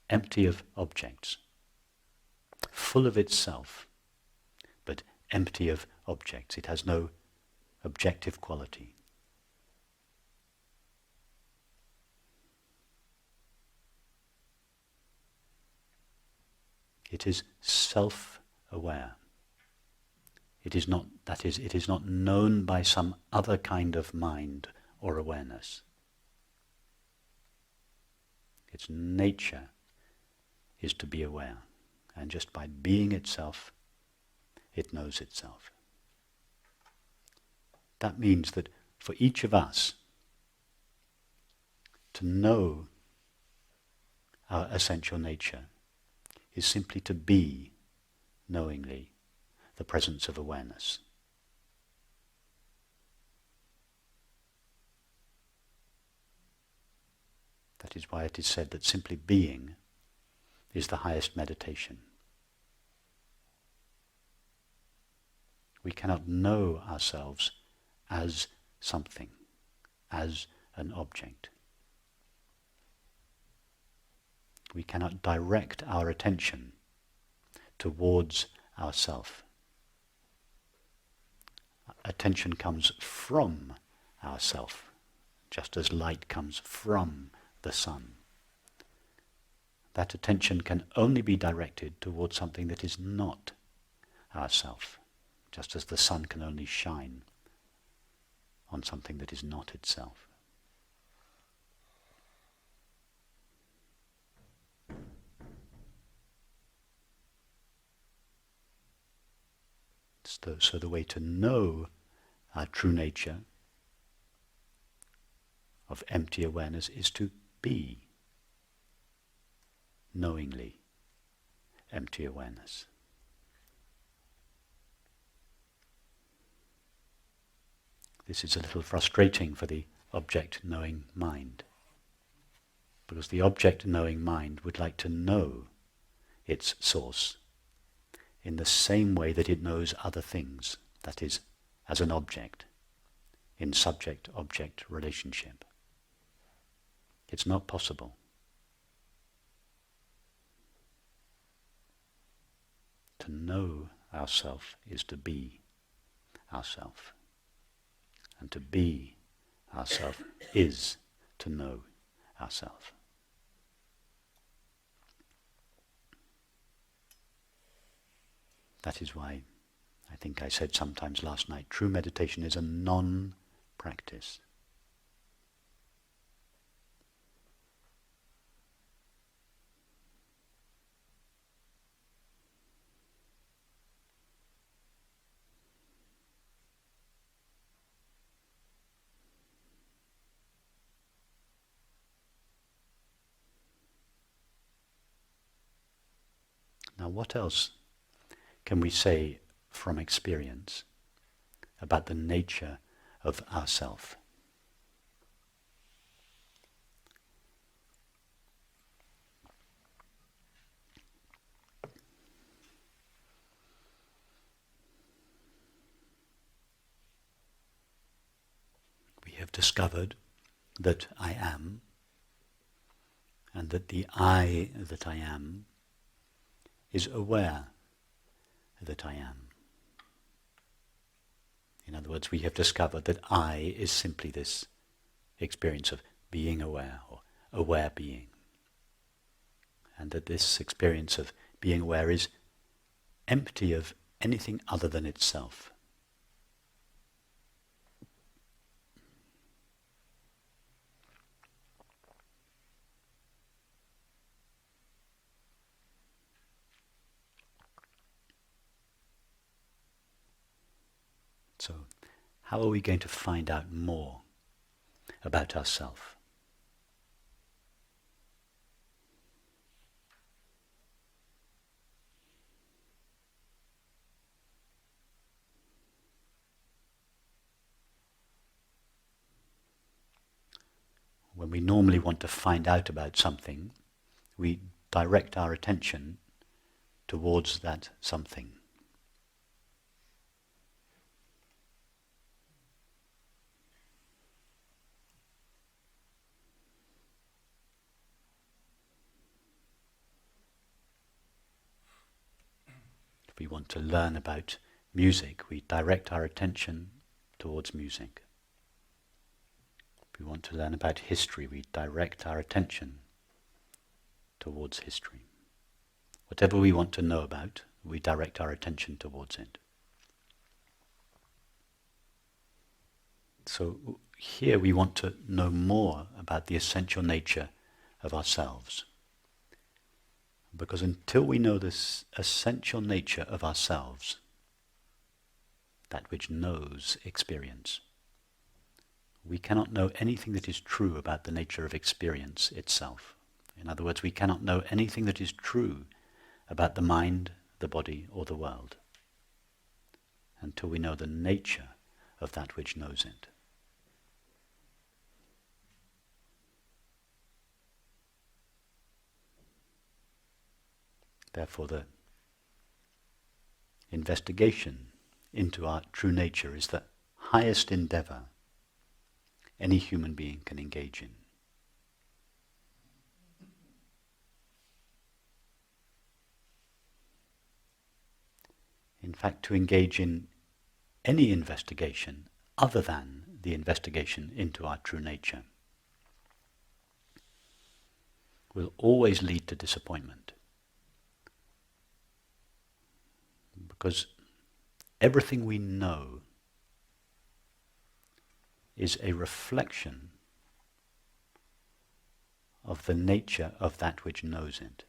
empty of objects, full of itself, but empty of objects. It has no objective quality. It is self-aware. It is not, that is, it is not known by some other kind of mind or awareness. Its nature is to be aware, and just by being itself, it knows itself. That means that for each of us to know our essential nature is simply to be knowingly the presence of awareness. That is why it is said that simply being is the highest meditation. We cannot know ourselves as something, as an object. We cannot direct our attention towards ourself. Attention comes from ourself, just as light comes from the sun. That attention can only be directed towards something that is not ourself, just as the sun can only shine on something that is not itself. So the way to know our true nature of empty awareness is to be knowingly empty awareness. This is a little frustrating for the object-knowing mind, because the object-knowing mind would like to know its source in the same way that it knows other things, that is, as an object, in subject-object relationship. It's not possible. To know ourself is to be ourself. And to be ourself is to know ourself. That is why I think I said sometimes last night, true meditation is a non-practice. Now what else can we say from experience about the nature of ourself? We have discovered that I am, and that the I that I am is aware that I am. In other words, we have discovered that I is simply this experience of being aware, or aware being. And that this experience of being aware is empty of anything other than itself. So, how are we going to find out more about ourselves? When we normally want to find out about something, we direct our attention towards that something. If we want to learn about music, we direct our attention towards music. If we want to learn about history, we direct our attention towards history. Whatever we want to know about, we direct our attention towards it. So here we want to know more about the essential nature of ourselves. Because until we know this essential nature of ourselves, that which knows experience, we cannot know anything that is true about the nature of experience itself. In other words, we cannot know anything that is true about the mind, the body, or the world until we know the nature of that which knows it. Therefore, the investigation into our true nature is the highest endeavor any human being can engage in. In fact, to engage in any investigation other than the investigation into our true nature will always lead to disappointment. Because everything we know is a reflection of the nature of that which knows it.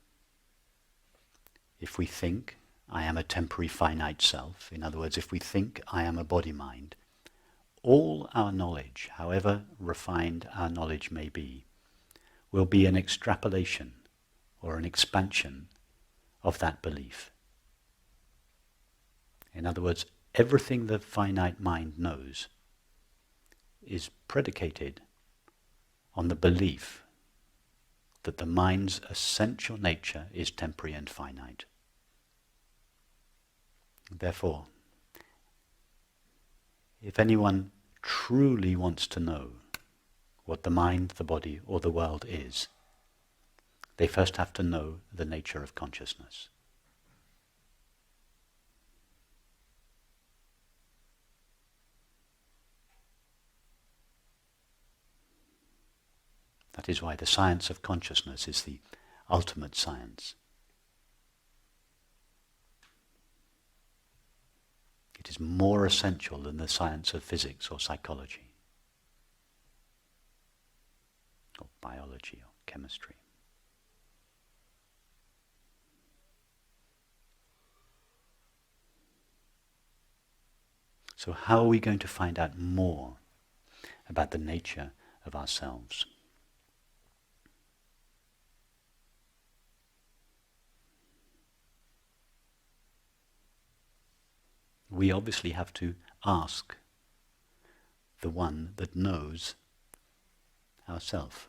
If we think, I am a temporary finite self, in other words, if we think I am a body-mind, all our knowledge, however refined our knowledge may be, will be an extrapolation or an expansion of that belief. In other words, everything the finite mind knows is predicated on the belief that the mind's essential nature is temporary and finite. Therefore, if anyone truly wants to know what the mind, the body, or the world is, they first have to know the nature of consciousness. That is why the science of consciousness is the ultimate science. It is more essential than the science of physics or psychology, or biology or chemistry. So how are we going to find out more about the nature of ourselves? We obviously have to ask the one that knows ourself.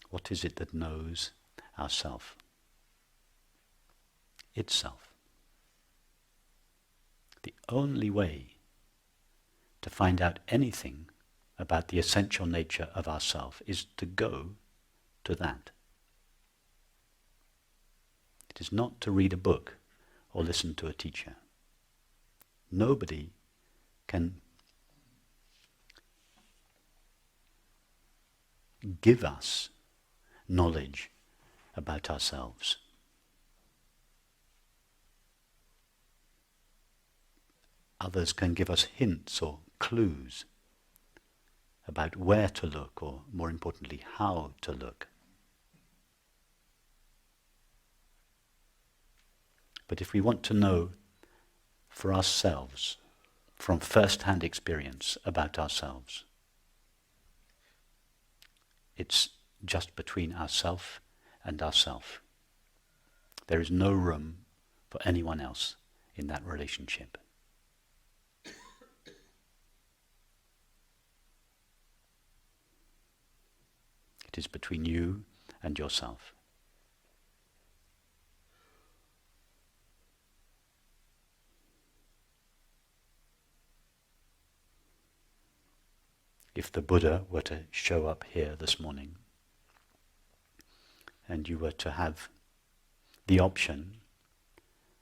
What is it that knows ourself? Itself. The only way to find out anything about the essential nature of ourself is to go to that. It is not to read a book or listen to a teacher. Nobody can give us knowledge about ourselves. Others can give us hints or clues about where to look, or more importantly, how to look. But if we want to know for ourselves, from first-hand experience about ourselves, it's just between ourself and ourself. There is no room for anyone else in that relationship. It is between you and yourself. If the Buddha were to show up here this morning, and you were to have the option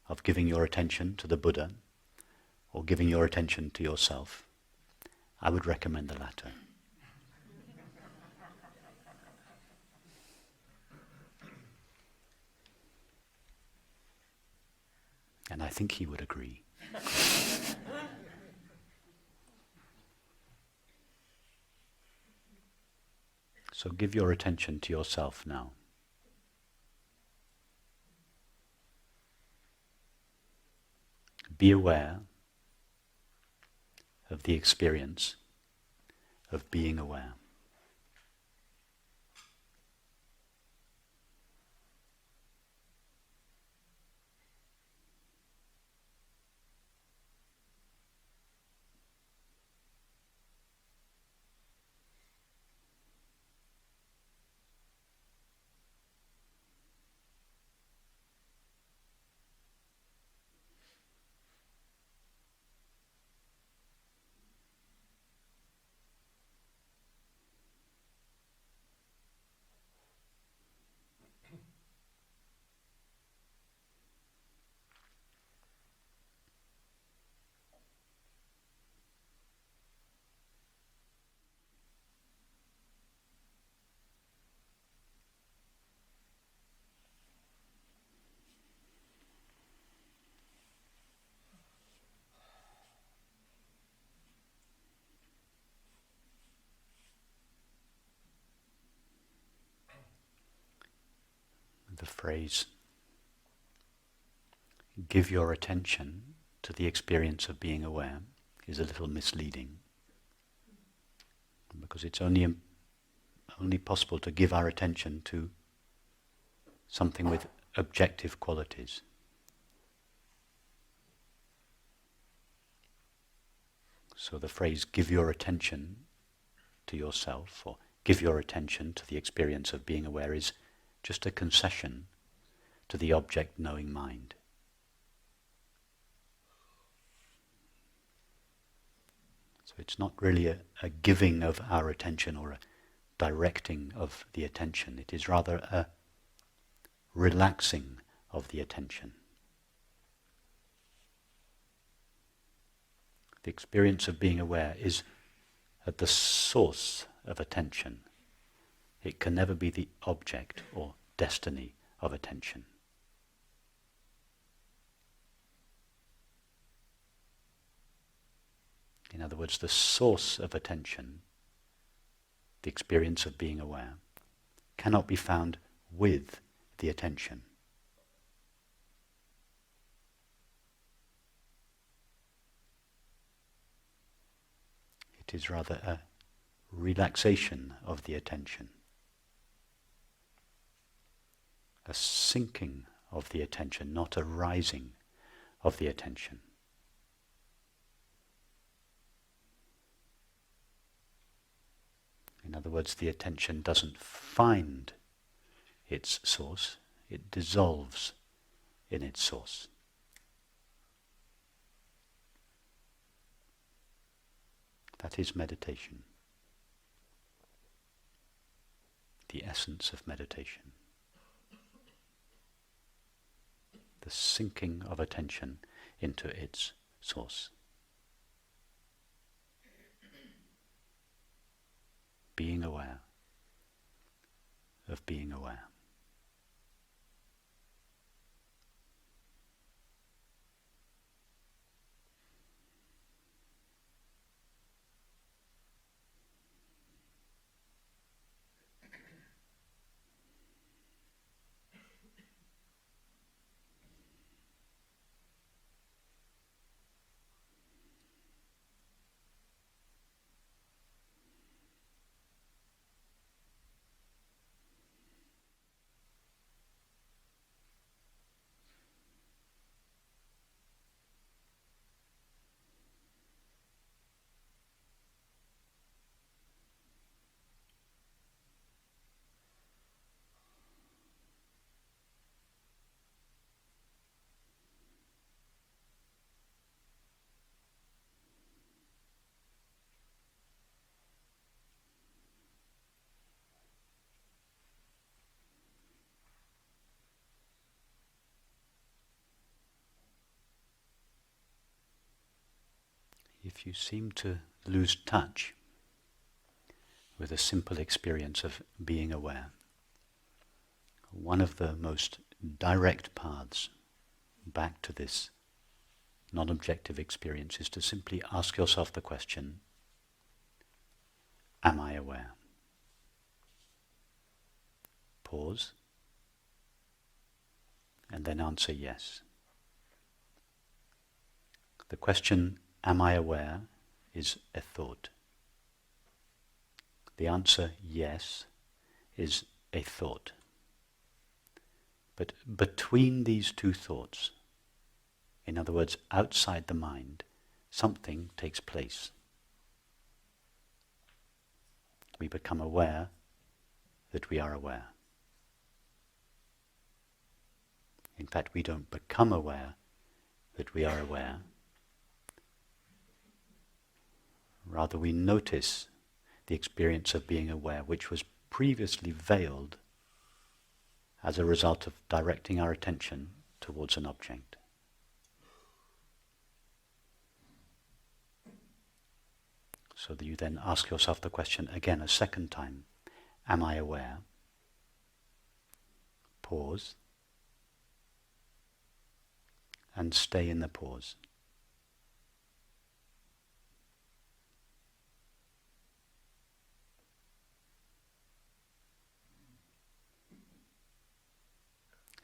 of giving your attention to the Buddha or giving your attention to yourself, I would recommend the latter. And I think he would agree. So give your attention to yourself now. Be aware of the experience of being aware. The phrase, give your attention to the experience of being aware, is a little misleading, because it's only possible to give our attention to something with objective qualities. So the phrase, give your attention to yourself, or give your attention to the experience of being aware, is just a concession to the object-knowing mind. So it's not really a giving of our attention or a directing of the attention. It is rather a relaxing of the attention. The experience of being aware is at the source of attention. It can never be the object or destiny of attention. In other words, the source of attention, the experience of being aware, cannot be found with the attention. It is rather a relaxation of the attention, a sinking of the attention, not a rising of the attention. In other words, the attention doesn't find its source, it dissolves in its source. That is meditation, the essence of meditation. The sinking of attention into its source. Being aware of being aware. If you seem to lose touch with a simple experience of being aware, one of the most direct paths back to this non-objective experience is to simply ask yourself the question, am I aware? Pause, and then answer yes. The question, am I aware, is a thought. The answer, yes, is a thought. But between these two thoughts, in other words, outside the mind, something takes place. We become aware that we are aware. In fact, we don't become aware that we are aware. Rather, we notice the experience of being aware, which was previously veiled as a result of directing our attention towards an object. So that you then ask yourself the question again a second time, am I aware? Pause, and stay in the pause.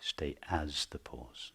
Stay as the pause.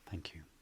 Thank you.